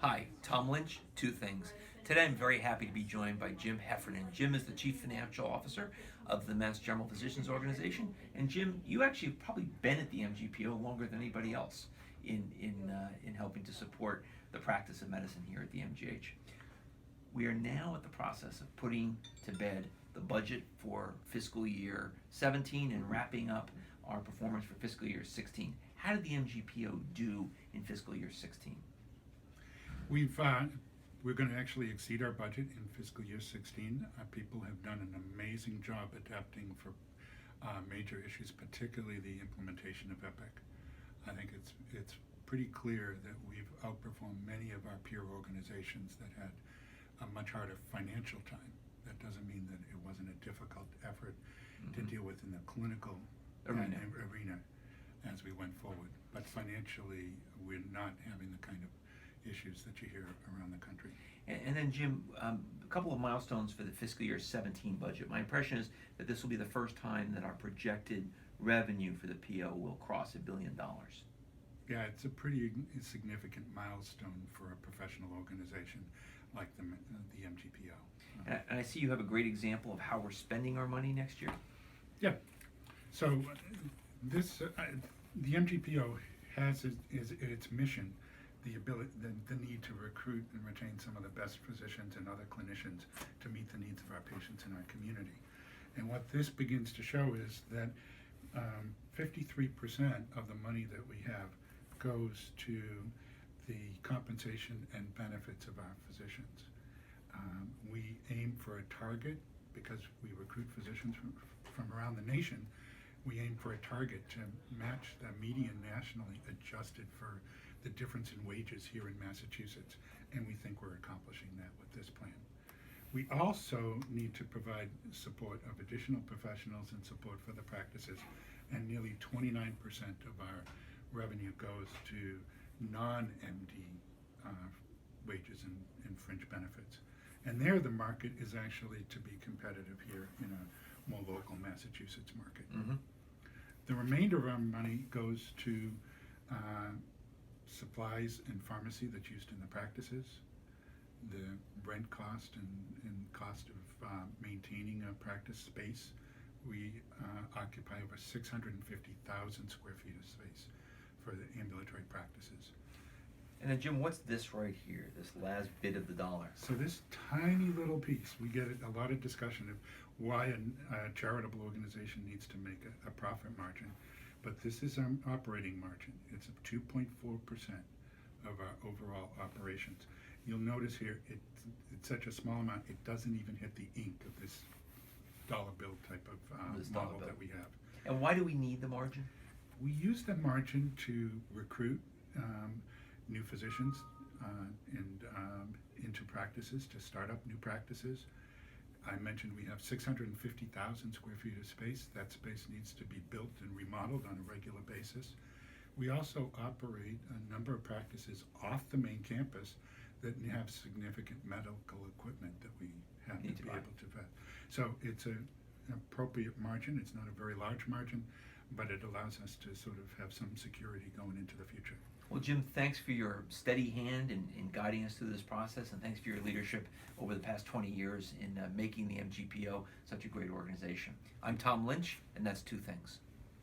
Hi, Tom Lynch, two things. Today I'm very happy to be joined by Jim Heffernan. Jim is the Chief Financial Officer of the Mass General Physicians Organization. And Jim, you actually have probably been at the MGPO longer than anybody else in helping to support the practice of medicine here at the MGH. We are now at the process of putting to bed the budget for fiscal year 17 and wrapping up our performance for fiscal year 16. How did the MGPO do in fiscal year 16? We're going to actually exceed our budget in fiscal year 16. People have done an amazing job adapting for major issues, particularly the implementation of EPIC. I think it's pretty clear that we've outperformed many of our peer organizations that had a much harder financial time. That doesn't mean that it wasn't a difficult effort to deal with in the clinical arena as we went forward. But financially, we're not having the kind of issues that you hear around the country. And then Jim, a couple of milestones for the fiscal year 17 budget. My impression is that this will be the first time that our projected revenue for the PO will cross $1 billion. Yeah, it's a pretty significant milestone for a professional organization like the MGPO. And I see you have a great example of how we're spending our money next year. Yeah. So the MGPO has its mission the need to recruit and retain some of the best physicians and other clinicians to meet the needs of our patients in our community. And what this begins to show is that 53% of the money that we have goes to the compensation and benefits of our physicians. We aim for a target, because we recruit physicians from around the nation. We aim for a target to match the median nationally, adjusted for the difference in wages here in Massachusetts, and we think we're accomplishing that with this plan. We also need to provide support of additional professionals and support for the practices, and nearly 29% of our revenue goes to non-MD wages and fringe benefits. And there the market is actually to be competitive here in a more local Massachusetts market. Mm-hmm. The remainder of our money goes to supplies and pharmacy that's used in the practices, the rent cost and cost of maintaining a practice space. We occupy over 650,000 square feet of space for the ambulatory practices. And then Jim, what's this right here, this last bit of the dollar? So this tiny little piece, we get a lot of discussion of why a charitable organization needs to make a profit margin. But this is our operating margin. It's 2.4% of our overall operations. You'll notice here, it's such a small amount, it doesn't even hit the ink of this dollar bill type of model that we have. And why do we need the margin? We use the margin to recruit new physicians into practices, to start up new practices. I mentioned we have 650,000 square feet of space. That space needs to be built and remodeled on a regular basis. We also operate a number of practices off the main campus that have significant medical equipment that we have to be able to vet. So it's an appropriate margin. It's not a very large margin, but it allows us to sort of have some security going into the future. Well, Jim, thanks for your steady hand in guiding us through this process, and thanks for your leadership over the past 20 years in making the MGPO such a great organization. I'm Tom Lynch, and that's Two Things.